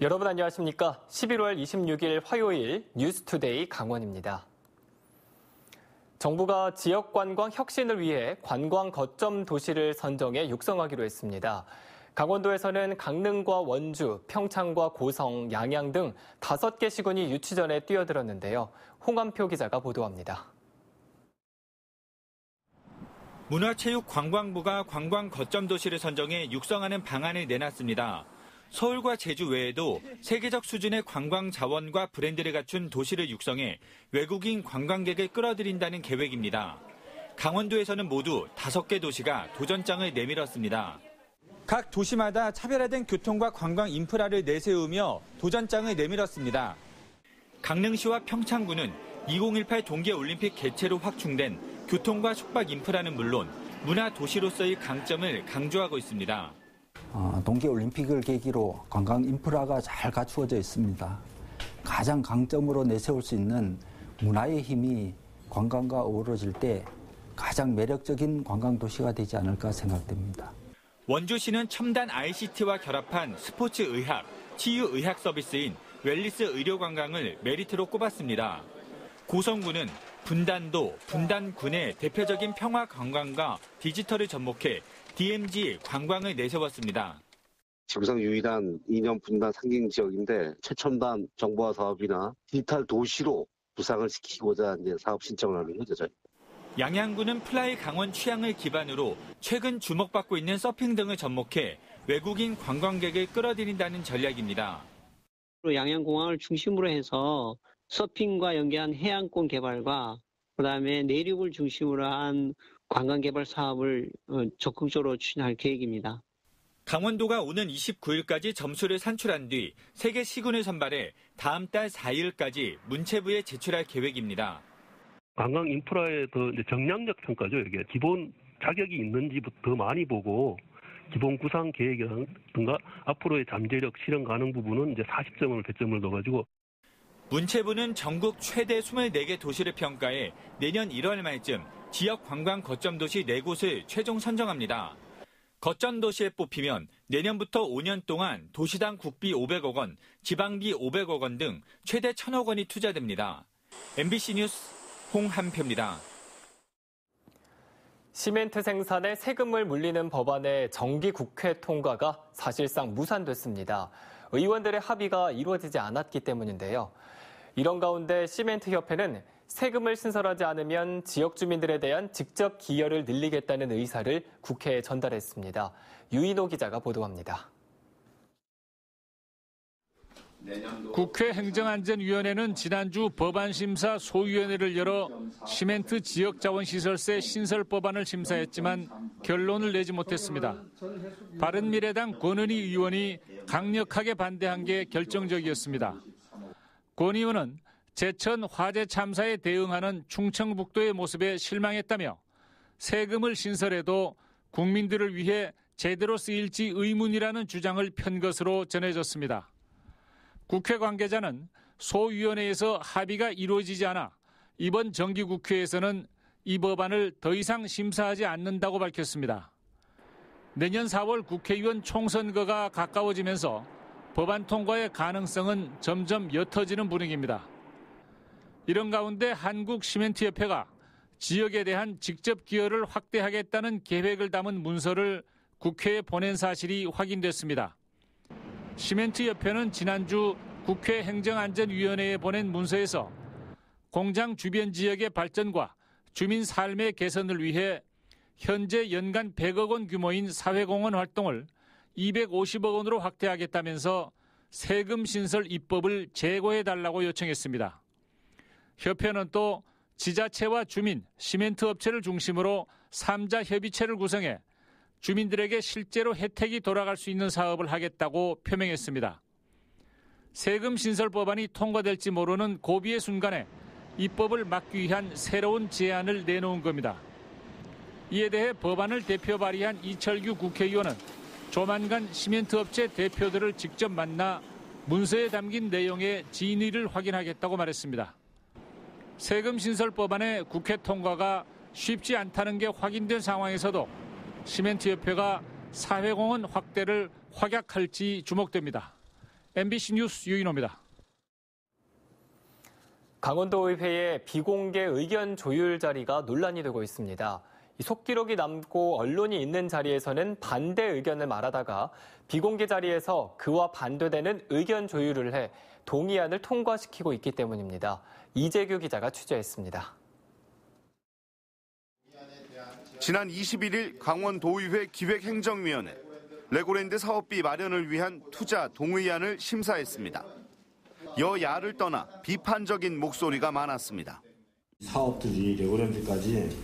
여러분 안녕하십니까? 11월 26일 화요일 뉴스투데이 강원입니다. 정부가 지역관광 혁신을 위해 관광 거점 도시를 선정해 육성하기로 했습니다. 강원도에서는 강릉과 원주, 평창과 고성, 양양 등 5개 시군이 유치전에 뛰어들었는데요. 홍한표 기자가 보도합니다. 문화체육관광부가 관광 거점 도시를 선정해 육성하는 방안을 내놨습니다. 서울과 제주 외에도 세계적 수준의 관광 자원과 브랜드를 갖춘 도시를 육성해 외국인 관광객을 끌어들인다는 계획입니다. 강원도에서는 모두 5개 도시가 도전장을 내밀었습니다. 각 도시마다 차별화된 교통과 관광 인프라를 내세우며 도전장을 내밀었습니다. 강릉시와 평창군은 2018 동계올림픽 개최로 확충된 교통과 숙박 인프라는 물론 문화 도시로서의 강점을 강조하고 있습니다. 동계올림픽을 계기로 관광 인프라가 잘 갖추어져 있습니다. 가장 강점으로 내세울 수 있는 문화의 힘이 관광과 어우러질 때 가장 매력적인 관광도시가 되지 않을까 생각됩니다. 원주시는 첨단 ICT와 결합한 스포츠 의학, 치유 의학 서비스인 웰리스 의료관광을 메리트로 꼽았습니다. 고성군은 분단도, 분단군의 대표적인 평화관광과 디지털을 접목해 DMZ 관광을 내세웠습니다. 지구상 유일한 이념 분단 상징 지역인데 최첨단 정보화 사업이나 디지털 도시로 부상을 시키고자 이제 사업 신청을 하는 거죠. 저희. 양양군은 플라이 강원 취향을 기반으로 최근 주목받고 있는 서핑 등을 접목해 외국인 관광객을 끌어들인다는 전략입니다. 양양공항을 중심으로 해서 서핑과 연계한 해안권 개발과 그다음에 내륙을 중심으로 한 관광 개발 사업을 적극적으로 추진할 계획입니다. 강원도가 오는 29일까지 점수를 산출한 뒤 세계 시군을 선발해 다음 달 4일까지 문체부에 제출할 계획입니다. 관광 인프라의 더 정량적 평가죠. 이게 기본 자격이 있는지부터 더 많이 보고 기본 구상 계획이라든가 앞으로의 잠재력 실현 가능 부분은 이제 40점을 배점을 넣어가지고. 문체부는 전국 최대 24개 도시를 평가해 내년 1월 말쯤 지역 관광 거점 도시 4곳을 최종 선정합니다. 거점 도시에 뽑히면 내년부터 5년 동안 도시당 국비 500억 원, 지방비 500억 원 등 최대 1,000억 원이 투자됩니다. MBC 뉴스 홍한표입니다. 시멘트 생산에 세금을 물리는 법안의 정기국회 통과가 사실상 무산됐습니다. 의원들의 합의가 이루어지지 않았기 때문인데요. 이런 가운데 시멘트협회는 세금을 신설하지 않으면 지역 주민들에 대한 직접 기여를 늘리겠다는 의사를 국회에 전달했습니다. 유인호 기자가 보도합니다. 국회 행정안전위원회는 지난주 법안심사 소위원회를 열어 시멘트 지역자원시설세 신설 법안을 심사했지만 결론을 내지 못했습니다. 바른미래당 권은희 의원이 강력하게 반대한 게 결정적이었습니다. 권 의원은 제천 화재 참사에 대응하는 충청북도의 모습에 실망했다며 세금을 신설해도 국민들을 위해 제대로 쓰일지 의문이라는 주장을 편 것으로 전해졌습니다. 국회 관계자는 소위원회에서 합의가 이루어지지 않아 이번 정기국회에서는 이 법안을 더 이상 심사하지 않는다고 밝혔습니다. 내년 4월 국회의원 총선거가 가까워지면서 법안 통과의 가능성은 점점 옅어지는 분위기입니다. 이런 가운데 한국시멘트협회가 지역에 대한 직접 기여를 확대하겠다는 계획을 담은 문서를 국회에 보낸 사실이 확인됐습니다. 시멘트협회는 지난주 국회 행정안전위원회에 보낸 문서에서 공장 주변 지역의 발전과 주민 삶의 개선을 위해 현재 연간 100억 원 규모인 사회공헌 활동을 250억 원으로 확대하겠다면서 세금 신설 입법을 재고해달라고 요청했습니다. 협회는 또 지자체와 주민, 시멘트 업체를 중심으로 3자 협의체를 구성해 주민들에게 실제로 혜택이 돌아갈 수 있는 사업을 하겠다고 표명했습니다. 세금 신설 법안이 통과될지 모르는 고비의 순간에 입법을 막기 위한 새로운 제안을 내놓은 겁니다. 이에 대해 법안을 대표 발의한 이철규 국회의원은 조만간 시멘트 업체 대표들을 직접 만나 문서에 담긴 내용의 진위를 확인하겠다고 말했습니다. 세금 신설 법안의 국회 통과가 쉽지 않다는 게 확인된 상황에서도 시멘트협회가 사회공헌 확대를 확약할지 주목됩니다. MBC 뉴스 유인호입니다. 강원도의회의 비공개 의견 조율 자리가 논란이 되고 있습니다. 속기록이 남고 언론이 있는 자리에서는 반대 의견을 말하다가 비공개 자리에서 그와 반대되는 의견 조율을 해 동의안을 통과시키고 있기 때문입니다. 이재규 기자가 취재했습니다. 지난 21일 강원도의회 기획행정위원회 레고랜드 사업비 마련을 위한 투자 동의안을 심사했습니다. 여야를 떠나 비판적인 목소리가 많았습니다. 사업들이 레고랜드까지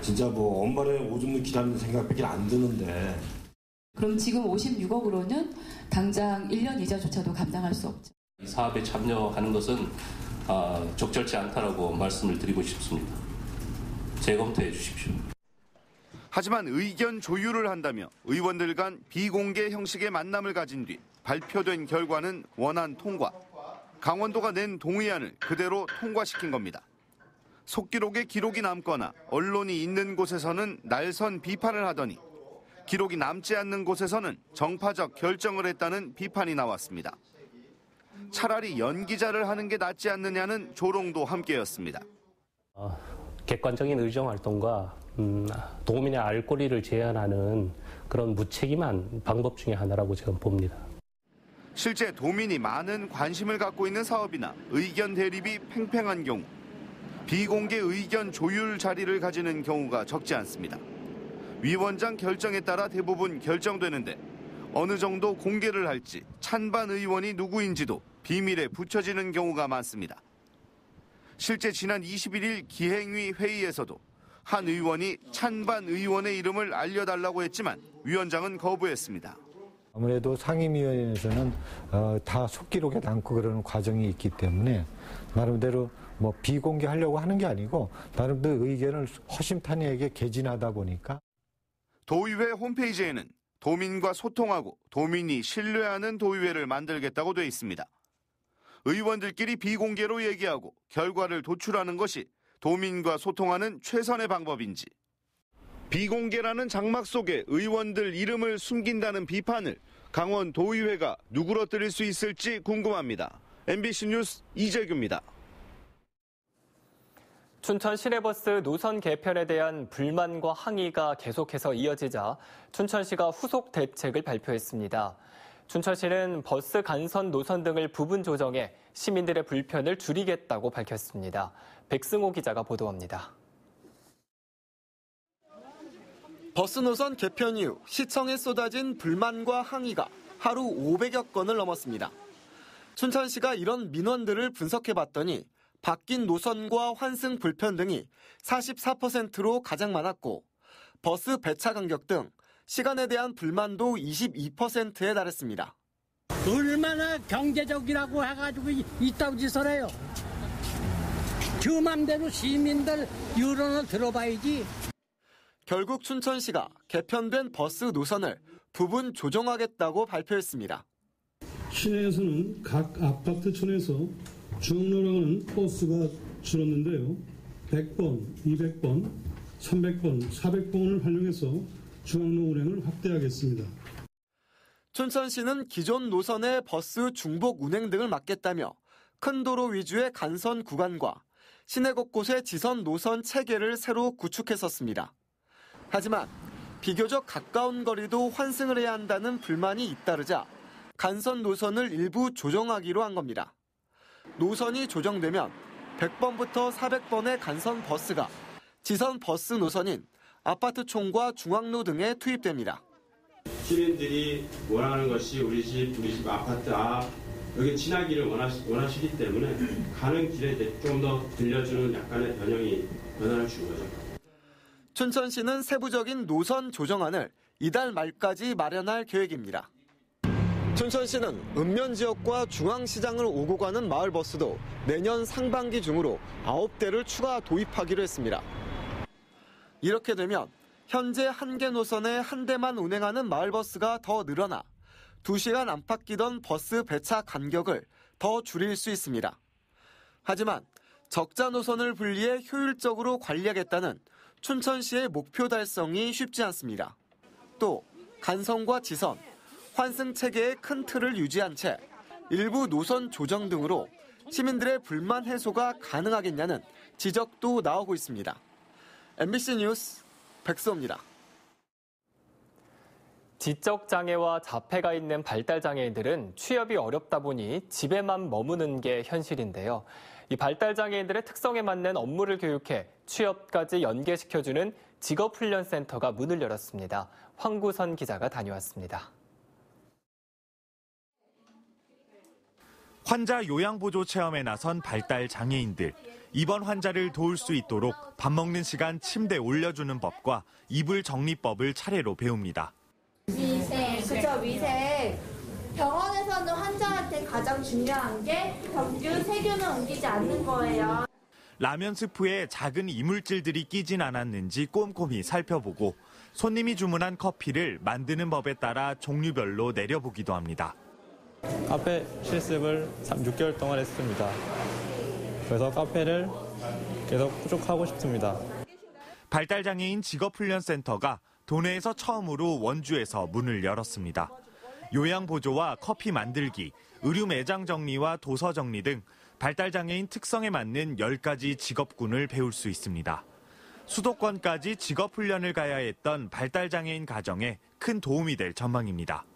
진짜 엄마의 오줌 누기라는 생각밖에 안 드는데. 그럼 지금 56억으로는 당장 1년 이자조차도 감당할 수 없죠. 이 사업에 참여하는 것은 적절치 않다라고 말씀을 드리고 싶습니다. 재검토해 주십시오. 하지만 의견 조율을 한다며 의원들 간 비공개 형식의 만남을 가진 뒤 발표된 결과는 원안 통과. 강원도가 낸 동의안을 그대로 통과시킨 겁니다. 속기록에 기록이 남거나 언론이 있는 곳에서는 날선 비판을 하더니 기록이 남지 않는 곳에서는 정파적 결정을 했다는 비판이 나왔습니다. 차라리 연기자를 하는 게 낫지 않느냐는 조롱도 함께였습니다. 객관적인 의정 활동과 도민의 알 권리를 제한하는 그런 무책임한 방법 중에 하나라고 저는 봅니다. 실제 도민이 많은 관심을 갖고 있는 사업이나 의견 대립이 팽팽한 경우 비공개 의견 조율 자리를 가지는 경우가 적지 않습니다. 위원장 결정에 따라 대부분 결정되는데 어느 정도 공개를 할지 찬반 의원이 누구인지도 비밀에 붙여지는 경우가 많습니다. 실제 지난 21일 기행위 회의에서도 한 의원이 찬반 의원의 이름을 알려달라고 했지만 위원장은 거부했습니다. 아무래도 상임위원회에서는 다 속기록에 남고 그러는 과정이 있기 때문에 나름대로 비공개하려고 하는 게 아니고 나름대로 의견을 허심탄회하게 개진하다 보니까. 도의회 홈페이지에는 도민과 소통하고 도민이 신뢰하는 도의회를 만들겠다고 돼 있습니다. 의원들끼리 비공개로 얘기하고 결과를 도출하는 것이 도민과 소통하는 최선의 방법인지. 비공개라는 장막 속에 의원들 이름을 숨긴다는 비판을 강원도의회가 누그러뜨릴 수 있을지 궁금합니다. MBC 뉴스 이재규입니다. 춘천 시내버스 노선 개편에 대한 불만과 항의가 계속해서 이어지자 춘천시가 후속 대책을 발표했습니다. 춘천시는 버스 간선 노선 등을 부분 조정해 시민들의 불편을 줄이겠다고 밝혔습니다. 백승호 기자가 보도합니다. 버스 노선 개편 이후 시청에 쏟아진 불만과 항의가 하루 500여 건을 넘었습니다. 춘천시가 이런 민원들을 분석해봤더니 바뀐 노선과 환승 불편 등이 44%로 가장 많았고 버스 배차 간격 등 시간에 대한 불만도 22%에 달했습니다. 얼마나 경제적이라고 해가지고 이따위 짓을 해요. 그 맘대로 시민들 여론을 들어봐야지. 결국 춘천시가 개편된 버스 노선을 부분 조정하겠다고 발표했습니다. 시내에서는 각 아파트촌에서 중앙로라는 버스가 줄었는데요. 100번, 200번, 300번, 400번을 활용해서 중앙로 운행을 확대하겠습니다. 춘천시는 기존 노선의 버스 중복 운행 등을 막겠다며 큰 도로 위주의 간선 구간과 시내 곳곳의 지선 노선 체계를 새로 구축했었습니다. 하지만 비교적 가까운 거리도 환승을 해야 한다는 불만이 잇따르자 간선 노선을 일부 조정하기로 한 겁니다. 노선이 조정되면 100번부터 400번의 간선 버스가 지선 버스 노선인 아파트촌과 중앙로 등에 투입됩니다. 시민들이 원하는 것이 우리 집 아파트 앞 여기 지나기를 원하시기 때문에 가는 길에 좀 더 들려주는 약간의 변화를 준 거죠. 춘천시는 세부적인 노선 조정안을 이달 말까지 마련할 계획입니다. 춘천시는 읍면 지역과 중앙시장을 오고 가는 마을버스도 내년 상반기 중으로 9대를 추가 도입하기로 했습니다. 이렇게 되면 현재 1개 노선에 1대만 운행하는 마을버스가 더 늘어나 2시간 안팎 끼던 버스 배차 간격을 더 줄일 수 있습니다. 하지만 적자 노선을 분리해 효율적으로 관리하겠다는 춘천시의 목표 달성이 쉽지 않습니다. 또 간선과 지선, 환승 체계의 큰 틀을 유지한 채 일부 노선 조정 등으로 시민들의 불만 해소가 가능하겠냐는 지적도 나오고 있습니다. MBC 뉴스 백수호입니다. 지적 장애와 자폐가 있는 발달 장애인들은 취업이 어렵다 보니 집에만 머무는 게 현실인데요. 이 발달 장애인들의 특성에 맞는 업무를 교육해 취업까지 연계시켜주는 직업훈련센터가 문을 열었습니다. 황구선 기자가 다녀왔습니다. 환자 요양보조 체험에 나선 발달 장애인들. 입원 환자를 도울 수 있도록 밥 먹는 시간 침대 올려주는 법과 이불 정리법을 차례로 배웁니다. 위생, 그죠, 위생. 병원에서는 환자한테 가장 중요한 게 병균, 세균을 옮기지 않는 거예요. 라면 스프에 작은 이물질들이 끼진 않았는지 꼼꼼히 살펴보고 손님이 주문한 커피를 만드는 법에 따라 종류별로 내려보기도 합니다. 카페 실습을 6개월 동안 했습니다. 그래서 카페를 계속 쭉 하고 싶습니다. 발달장애인 직업훈련센터가 도내에서 처음으로 원주에서 문을 열었습니다. 요양보조와 커피 만들기, 의류 매장 정리와 도서 정리 등 발달장애인 특성에 맞는 10가지 직업군을 배울 수 있습니다. 수도권까지 직업훈련을 가야 했던 발달장애인 가정에 큰 도움이 될 전망입니다.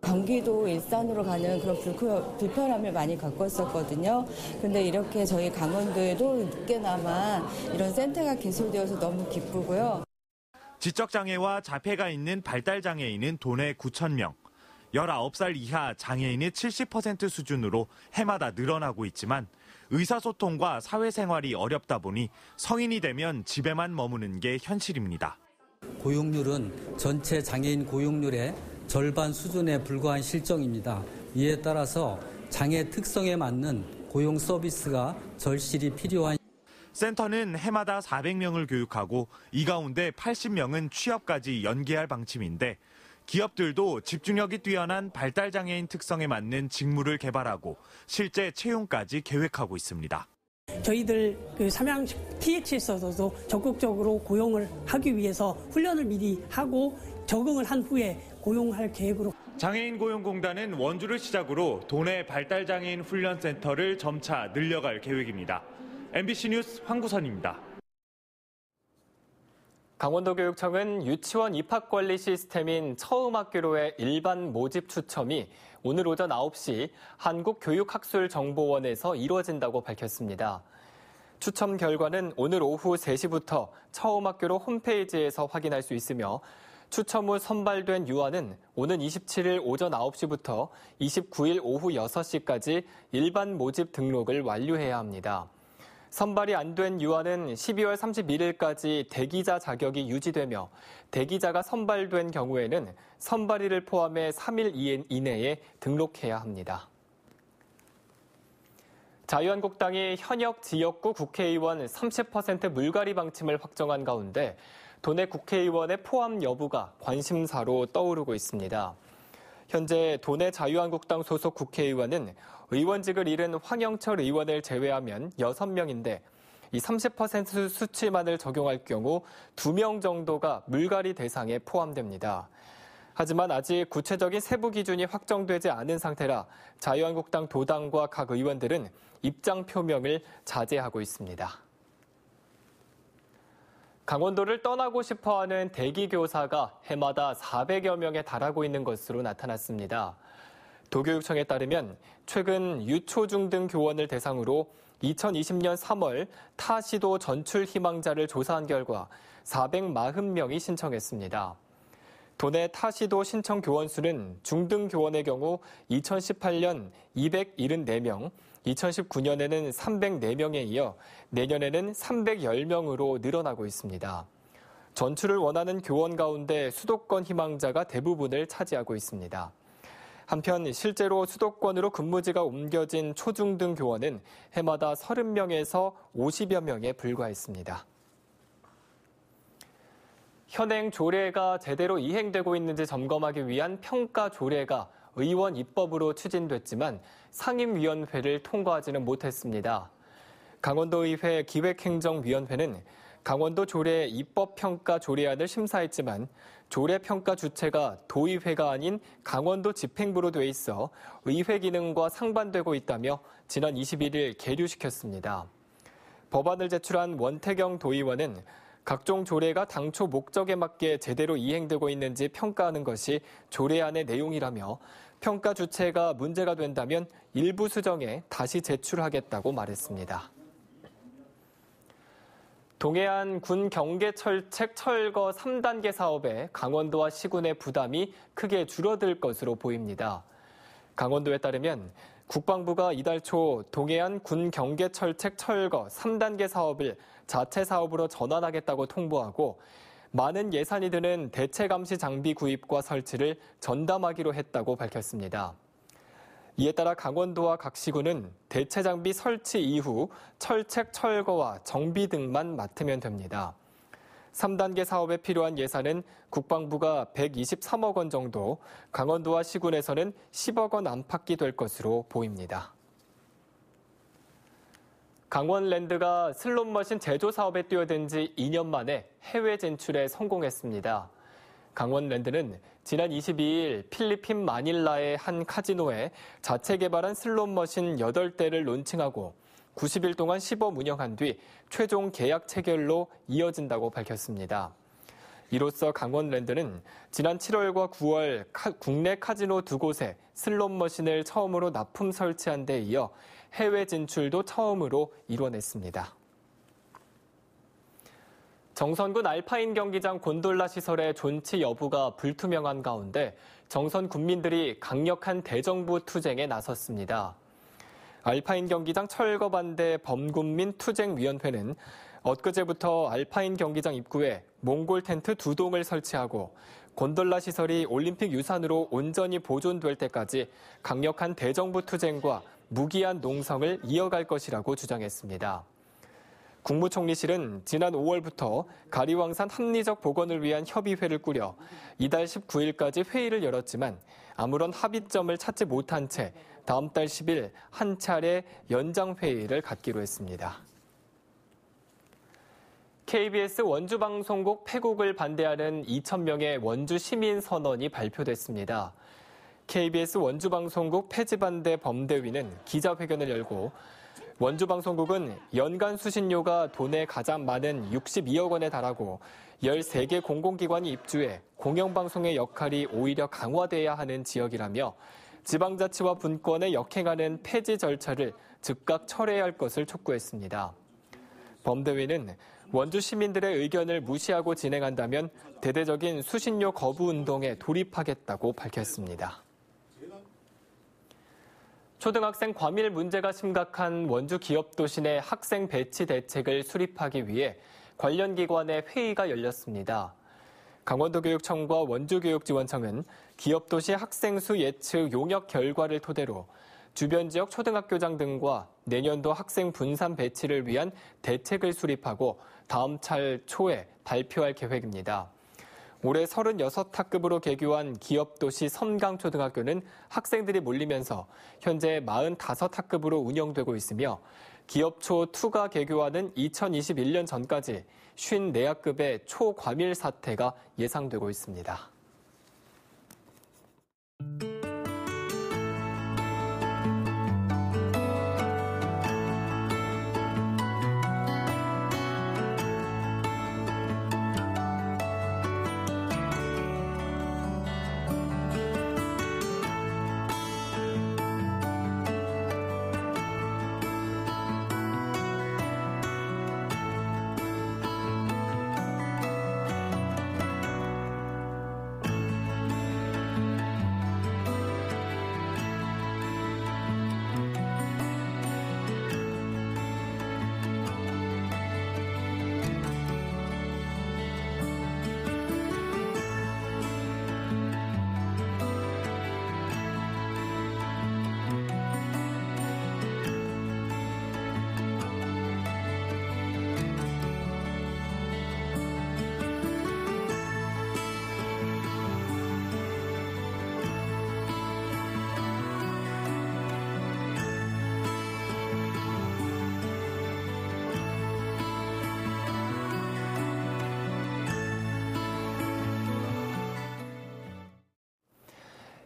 경기도 일산으로 가는 그런 불편함을 많이 갖고 있었거든요. 그런데 이렇게 저희 강원도에도 늦게나마 이런 센터가 개설되어서 너무 기쁘고요. 지적장애와 자폐가 있는 발달장애인은 도내 9,000명. 19살 이하 장애인의 70% 수준으로 해마다 늘어나고 있지만 의사소통과 사회생활이 어렵다 보니 성인이 되면 집에만 머무는 게 현실입니다. 고용률은 전체 장애인 고용률의 절반 수준에 불과한 실정입니다. 이에 따라서 장애 특성에 맞는 고용 서비스가 절실히 필요한 센터는 해마다 400명을 교육하고 이 가운데 80명은 취업까지 연계할 방침인데 기업들도 집중력이 뛰어난 발달장애인 특성에 맞는 직무를 개발하고 실제 채용까지 계획하고 있습니다. 저희들 삼양식 TH에서도 적극적으로 고용을 하기 위해서 훈련을 미리 하고 적응을 한 후에 고용할 계획으로. 장애인고용공단은 원주를 시작으로 도내 발달장애인 훈련센터를 점차 늘려갈 계획입니다. MBC 뉴스 황구선입니다. 강원도교육청은 유치원 입학관리 시스템인 처음학교로의 일반 모집 추첨이 오늘 오전 9시 한국교육학술정보원에서 이루어진다고 밝혔습니다. 추첨 결과는 오늘 오후 3시부터 처음학교로 홈페이지에서 확인할 수 있으며 추첨 후 선발된 유아는 오는 27일 오전 9시부터 29일 오후 6시까지 일반 모집 등록을 완료해야 합니다. 선발이 안 된 유아는 12월 31일까지 대기자 자격이 유지되며 대기자가 선발된 경우에는 선발일을 포함해 3일 이내에 등록해야 합니다. 자유한국당이 현역 지역구 국회의원 30% 물갈이 방침을 확정한 가운데 도내 국회의원의 포함 여부가 관심사로 떠오르고 있습니다. 현재 도내 자유한국당 소속 국회의원은 의원직을 잃은 황영철 의원을 제외하면 6명인데 이 30% 수치만을 적용할 경우 2명 정도가 물갈이 대상에 포함됩니다. 하지만 아직 구체적인 세부 기준이 확정되지 않은 상태라 자유한국당 도당과 각 의원들은 입장 표명을 자제하고 있습니다. 강원도를 떠나고 싶어하는 대기교사가 해마다 400여 명에 달하고 있는 것으로 나타났습니다. 도교육청에 따르면 최근 유초중등 교원을 대상으로 2020년 3월 타 시도 전출 희망자를 조사한 결과 440명이 신청했습니다. 도내 타 시도 신청 교원 수는 중등 교원의 경우 2018년 274명, 2019년에는 304명에 이어 내년에는 310명으로 늘어나고 있습니다. 전출을 원하는 교원 가운데 수도권 희망자가 대부분을 차지하고 있습니다. 한편 실제로 수도권으로 근무지가 옮겨진 초중등 교원은 해마다 30명에서 50여 명에 불과했습니다. 현행 조례가 제대로 이행되고 있는지 점검하기 위한 평가 조례가 의원 입법으로 추진됐지만 상임위원회를 통과하지는 못했습니다. 강원도의회 기획행정위원회는 강원도 조례 입법평가 조례안을 심사했지만 조례평가 주체가 도의회가 아닌 강원도 집행부로 돼 있어 의회 기능과 상반되고 있다며 지난 21일 계류시켰습니다. 법안을 제출한 원태경 도의원은 각종 조례가 당초 목적에 맞게 제대로 이행되고 있는지 평가하는 것이 조례안의 내용이라며 평가 주체가 문제가 된다면 일부 수정해 다시 제출하겠다고 말했습니다. 동해안 군 경계철책 철거 3단계 사업에 강원도와 시군의 부담이 크게 줄어들 것으로 보입니다. 강원도에 따르면 국방부가 이달 초 동해안 군 경계철책 철거 3단계 사업을 자체 사업으로 전환하겠다고 통보하고 많은 예산이 드는 대체 감시 장비 구입과 설치를 전담하기로 했다고 밝혔습니다. 이에 따라 강원도와 각 시군은 대체 장비 설치 이후 철책 철거와 정비 등만 맡으면 됩니다. 3단계 사업에 필요한 예산은 국방부가 123억 원 정도, 강원도와 시군에서는 10억 원 안팎이 될 것으로 보입니다. 강원랜드가 슬롯머신 제조 사업에 뛰어든 지 2년 만에 해외 진출에 성공했습니다. 강원랜드는 지난 22일 필리핀 마닐라의 한 카지노에 자체 개발한 슬롯머신 8대를 론칭하고 90일 동안 시범 운영한 뒤 최종 계약 체결로 이어진다고 밝혔습니다. 이로써 강원랜드는 지난 7월과 9월 국내 카지노 2곳에 슬롯머신을 처음으로 납품 설치한 데 이어 해외 진출도 처음으로 이뤄냈습니다. 정선군 알파인 경기장 곤돌라 시설의 존치 여부가 불투명한 가운데 정선 군민들이 강력한 대정부 투쟁에 나섰습니다. 알파인 경기장 철거 반대 범군민 투쟁위원회는 엊그제부터 알파인 경기장 입구에 몽골 텐트 2동을 설치하고 곤돌라 시설이 올림픽 유산으로 온전히 보존될 때까지 강력한 대정부 투쟁과 무기한 농성을 이어갈 것이라고 주장했습니다. 국무총리실은 지난 5월부터 가리왕산 합리적 복원을 위한 협의회를 꾸려 이달 19일까지 회의를 열었지만 아무런 합의점을 찾지 못한 채 다음 달 10일 한 차례 연장회의를 갖기로 했습니다. KBS 원주방송국 폐국을 반대하는 2,000명의 원주 시민 선언이 발표됐습니다. KBS 원주방송국 폐지 반대 범대위는 기자회견을 열고 원주방송국은 연간 수신료가 도내 가장 많은 62억 원에 달하고 13개 공공기관이 입주해 공영방송의 역할이 오히려 강화돼야 하는 지역이라며 지방자치와 분권에 역행하는 폐지 절차를 즉각 철회해야 할 것을 촉구했습니다. 범대위는 원주 시민들의 의견을 무시하고 진행한다면 대대적인 수신료 거부 운동에 돌입하겠다고 밝혔습니다. 초등학생 과밀 문제가 심각한 원주 기업도시 내 학생 배치 대책을 수립하기 위해 관련 기관의 회의가 열렸습니다. 강원도교육청과 원주교육지원청은 기업도시 학생 수 예측 용역 결과를 토대로 주변 지역 초등학교장 등과 내년도 학생 분산 배치를 위한 대책을 수립하고 다음 달 초에 발표할 계획입니다. 올해 36학급으로 개교한 기업도시 섬강초등학교는 학생들이 몰리면서 현재 45학급으로 운영되고 있으며 기업초2가 개교하는 2021년 전까지 54학급의 초과밀 사태가 예상되고 있습니다.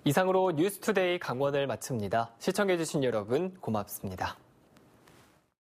이상으로 뉴스투데이 강원을 마칩니다. 시청해주신 여러분 고맙습니다.